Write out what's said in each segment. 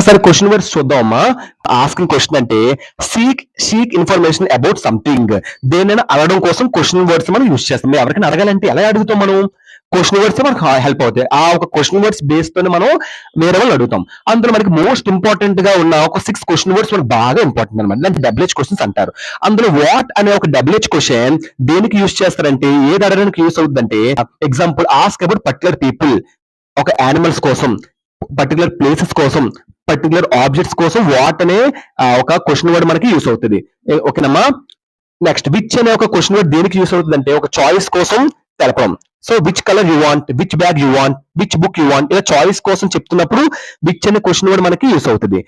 ఒకసారి question words చూద్దామమ్మా. Asking question అంటే seek information about something. దేనైనా అడగడం కోసం క్వశ్చన్ వర్డ్స్ మనం యూజ్ చేస్తాం. ఎవరికైనా అడగాలంటే ఎలా అడుగుతాం మనం? క్వశ్చన్ వర్డ్స్ మనకు హెల్ప్ అవుతాయి. ఆ ఒక క్వశ్చన్ వర్డ్స్ బేస్ తోనే మనం వేరే వాళ్ళు అడుగుతాం. అందులో మనకి మోస్ట్ ఇంపార్టెంట్ గా ఉన్న ఒక 6 క్వశ్చన్ వర్డ్స్ మనకు బాగా ఇంపార్టెంట్ అనమాట. దాన్ని డబ్ల్యూహెచ్ క్వశ్చన్స్ అంటారు. అందులో వాట్ అనే ఒక డబ్ల్యూహెచ్ క్వశ్చన్ దేనికి యూజ్ చేస్తారంటే, ఏది అడగడానికి యూజ్ అవుతుందంటే, example ask about particular people, ఒక యానిమల్స్ కోసం, పర్టికులర్ ప్లేసెస్ కోసం, పర్టికులర్ ఆబ్జెక్ట్స్ కోసం వాట్ అనే ఒక క్వశ్చన్ వర్డ్ మనకి యూస్ అవుతుంది. ఓకేనమ్మా. నెక్స్ట్ విచ్ అనే ఒక క్వశ్చన్ వర్డ్ దేనికి యూస్ అవుతుంది అంటే, ఒక చాయిస్ కోసం తెలపడం. So which colour you want, which bag you want, which book you want, ఇలా చాయిస్ కోసం చెప్తున్నప్పుడు విచ్ అనే క్వశ్చన్ వర్డ్ మనకి యూస్ అవుతుంది.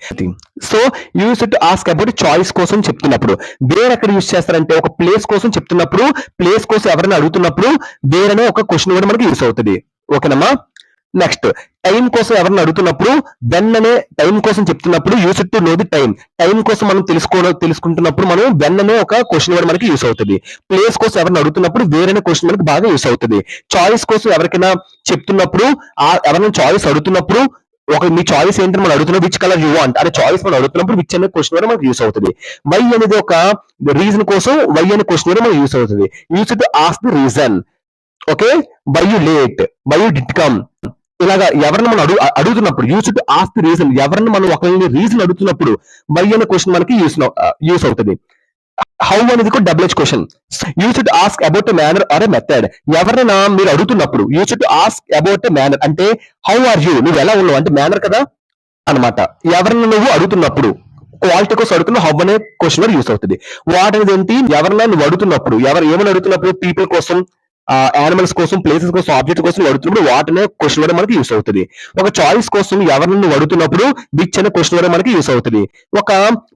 So use to ask about choice కోసం చెప్తున్నప్పుడు. వేర్ ఎక్కడ యూస్ చేస్తారంటే, ఒక ప్లేస్ కోసం చెప్తున్నప్పుడు, ప్లేస్ కోసం ఎవరైనా అడుగుతున్నప్పుడు వేర్ అనే ఒక క్వశ్చన్ వర్డ్ మనకి యూస్ అవుతుంది. ఓకేనమ్మా. నెక్స్ట్ టైం కోసం ఎవరిని అడుగుతున్నప్పుడు వెన్ అనే టైం కోసం చెప్తున్నప్పుడు use to know the time. Time కోసం మనం తెలుసుకుంటున్నప్పుడు మనం వెన్ అనే ఒక క్వశ్చన్ వర్డ్ మనకి యూస్ అవుతుంది. ప్లేస్ కోసం ఎవరిని అడుగుతున్నప్పుడు వేరే అనే క్వశ్చన్ మనకి బాగా యూస్ అవుతుంది. చాయిస్ కోసం ఎవరికైనా చెప్తున్నప్పుడు, ఎవరైనా చాయిస్ అడుగుతున్నప్పుడు, మీ చాయిస్ ఏంటని మనం అడుగుతున్నాం, విచ్ కలర్ యూ వాంట్ అనే చాయిస్ మనం అడుగుతున్నప్పుడు విచ్ అనే క్వశ్చన్ వర్డ్ మనకి యూస్ అవుతుంది. వై అనేది ఒక రీజన్ కోసం వై అనే క్వశ్చన్ వర్డ్ మనకి యూస్ అవుతుంది. Use to ask the reason. Okay, why you late, why you did come, ఇలాగా ఎవరిని మనం అడుగుతున్నప్పుడు యూస్ టు ఆస్క్ రీజన్. ఎవరిని మనం ఒకరిని రీజన్ అడుగుతున్నప్పుడు వై అనే క్వశ్చన్ మనకి యూస్ అవుతుంది. హౌ అనేది కూడా WH question. Use to ask about a manner or a method. ఎవరైనా మీరు అడుగుతున్నప్పుడు use to ask about a manner అంటే హౌ ఆర్ యూ, నువ్వు ఎలా ఉన్నావు అంటే మేనర్ కదా అనమాట. ఎవరిని నువ్వు అడుగుతున్నప్పుడు క్వాలిటీ కోసం అడుగుతున్న హౌ అనే క్వశ్చన్ యూస్ అవుతుంది. వాట్ అనేది ఏంటి, ఎవరైనా నువ్వు అడుగుతున్నప్పుడు, ఏమని అడుగుతున్నప్పుడు, పీపుల్ కోసం, యానిమల్స్ కోసం, ప్లేసెస్ కోసం, ఆబ్జెక్ట్ కోసం అడుగుతున్నప్పుడు వాట్ అనే క్వశ్చన్ వర్డ్ మనకి యూస్ అవుతుంది. ఒక చాయిస్ కోసం ఎవరిని నువ్వు అడుగుతున్నప్పుడు విచ్ అనే క్వశ్చన్ వర్డ్ మనకి యూస్ అవుతుంది. ఒక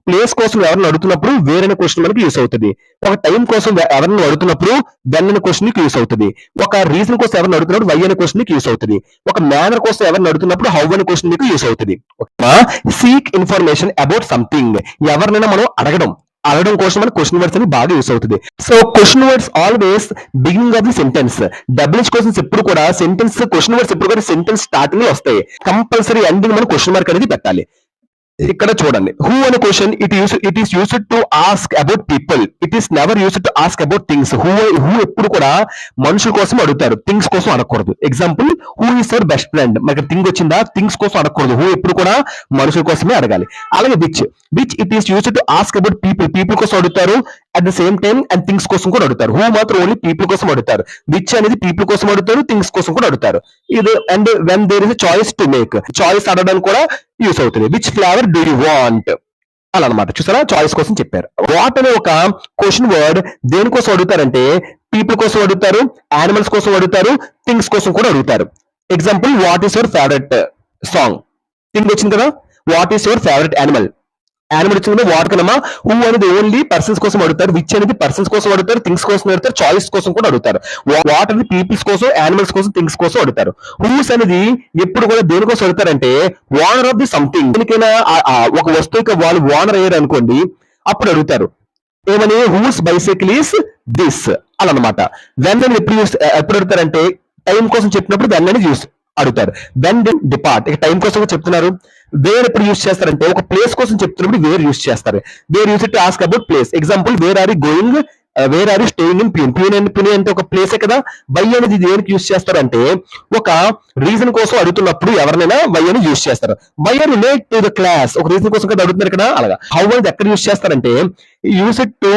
ప్లేస్ కోసం ఎవరిని అడుగుతున్నప్పుడు వేరే అనే క్వశ్చన్ మనకి యూస్ అవుతుంది. ఒక టైం కోసం ఎవరిని అడుగుతున్నప్పుడు వెన్ అనే క్వశ్చన్ కి యూస్ అవుతుంది. ఒక రీజన్ కోసం ఎవరిని అడుగుతున్నప్పుడు వై అనే క్వశ్చన్ కి యూస్ అవుతుంది. ఒక మేనర్ కోసం ఎవరిని అడుగుతున్నప్పుడు హౌ అనే క్వశ్చన్ మీకు యూస్ అవుతుంది. Seek information about something. ఎవరినైనా మనం అడగడం కోసం మన క్వశ్చన్ వర్డ్స్ అని బాగా యూస్ అవుతుంది. So question words always beginning of the sentence. WH questions ఎప్పుడు కూడా క్వశ్చన్ వర్డ్స్ ఎప్పుడు కూడా సెంటెన్స్ స్టార్టింగ్ లో వస్తాయి. కంపల్సరీ ఎండింగ్ మనం క్వశ్చన్ మార్క్ అనేది పెట్టాలి. ఇక్కడ చూడండి, హూ అనే question it is used to ask about people, it is never used to ask about things. Who ఎప్పుడు కూడా మనుషుల కోసం అడుగుతారు, థింగ్స్ కోసం అడగకూడదు. Example, who is your best friend, మనకి థింగ్ వచ్చిందా, థింగ్స్ కోసం అడగకూడదు. హూ ఎప్పుడు కూడా మనుషుల కోసమే అడగాలి. అలాగే which it is used to ask about people కోసం అడుగుతారు. At the same time and things కోసం కూడా అడుగుతారు. హూ మాత్రం ఓన్లీ పీపుల్ కోసం అడుగుతారు. విచ్ అనేది పీపుల్ కోసం అడుగుతారు, థింగ్స్ కోసం కూడా అడుగుతారు. ఇది and when there is choice to make, choice అడగడానికి కూడా యూస్ అవుతుంది. Which flavour do you want అలా అనమాట. చూసారా, చాయిస్ కోసం చెప్పారు. వాట్ అనే ఒక క్వశ్చన్ వర్డ్ దేనికోసం అడుగుతారంటే, పీపుల్ కోసం అడుగుతారు, యానిమల్స్ కోసం అడుగుతారు, థింగ్స్ కోసం కూడా అడుగుతారు. Example, what is your favourite song, thing వచ్చింది కదా. What is your favourite animal వచ్చింది వాట్ కనమా. హూ అనేది ఓన్లీ పర్సన్స్ కోసం అడుగుతారు, విచ్ అనేది పర్సన్స్ కోసం అడుగుతారు, థింగ్స్ కోసం అడుగుతారు, చాయిస్ కోసం కూడా అడుగుతారు. వాట్ అనేది పీపుల్స్ కోసం, యానిమల్స్ కోసం, థింగ్స్ కోసం అడుగుతారు. హూస్ అనేది ఎప్పుడు కూడా దేనికోసం అడుగుతారంటే, ఓనర్ ఆఫ్ ది సంథింగ్. దేనికైనా ఒక వస్తువుకి వాళ్ళు ఓనర్ అయ్యారు అనుకోండి, అప్పుడు అడుగుతారు ఏమని, హూస్ బైసైకిల్ ఈస్ దిస్ అలా అనమాట. వెన్ అని ఎప్పుడు అడుగుతారంటే, టైం కోసం చెప్పినప్పుడు వెన్ అని అడుగుతారు. వెన్ డిపార్ట్, ఇక టైం కోసం చెప్తున్నారు. వేర్ ఎప్పుడు యూస్ చేస్తారంటే, ఒక ప్లేస్ కోసం చెప్తున్నప్పుడు వేర్ యూస్ చేస్తారు. Where use to ask about place. Example, where are you going, where are you staying in Pune అంటే ఒక ప్లేసే కదా. వై అనేది దేనికి యూస్ చేస్తారంటే, ఒక రీజన్ కోసం అడుగుతున్నప్పుడు ఎవరినైనా వై అని యూస్ చేస్తారు. Why are you late to the class, ఒక రీజన్ కోసం కదా అడుగుతున్నారు కదా. అలాగా హౌ అనేది ఎక్కడ యూస్ చేస్తారంటే, use it to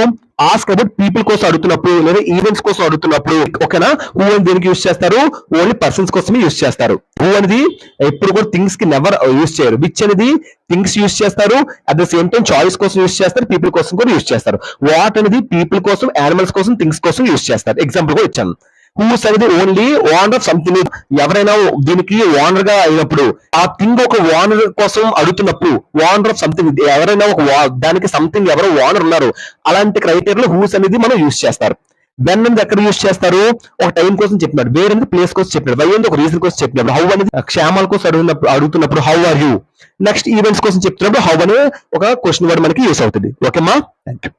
ask about people కోసం అడుగుతున్నప్పుడు లేదా ఈవెంట్స్ కోసం అడుగుతున్నప్పుడు. ఓకేనా. హూ అని దేనికి యూస్ చేస్తారు, ఓన్లీ పర్సన్స్ కోసమే యూస్ చేస్తారు. హూ అనేది ఎప్పుడు కూడా థింగ్స్ కి నెవర్ యూస్ చేయరు. విచ్ అనేది థింగ్స్ యూస్ చేస్తారు, at the same time choice కోసం యూస్ చేస్తారు, పీపుల్ కోసం కూడా యూస్ చేస్తారు. వాట్ అనేది పీపుల్ కోసం, యానిమల్స్ కోసం, థింగ్స్ కోసం యూస్ చేస్తారు. ఎగ్జాంపుల్ కూడా ఇచ్చాను. హూస్ అనేది ఓన్లీ ఓనర్ ఆఫ్ సంథింగ్. ఎవరైనా దీనికి ఓనర్ గా అయినప్పుడు, ఆ థింగ్ ఒక ఓనర్ కోసం అడుగుతున్నప్పుడు, ఓనర్ ఆఫ్ సంథింగ్ ఎవరైనా దానికి సంథింగ్ ఎవరో ఓనర్ ఉన్నారు, అలాంటి క్రైటీరియాలో హూస్ అనేది మనం యూస్ చేస్తారు. వెన్ అనేది ఎక్కడ యూస్ చేస్తారు, ఒక టైం కోసం చెప్పినాడు. వేర్ అనేది ప్లేస్ కోసం చెప్పినాడు. వై అనేది ఒక రీజన్ కోసం చెప్పినప్పుడు. హౌ అనేది క్షేమాల కోసం అడుగుతున్నప్పుడు how are you. Next events కోసం చెప్తున్నప్పుడు హౌ అనే ఒక క్వశ్చన్ వర్డ్ మనకి యూస్ అవుతుంది. ఓకేమా, థ్యాంక్ యూ.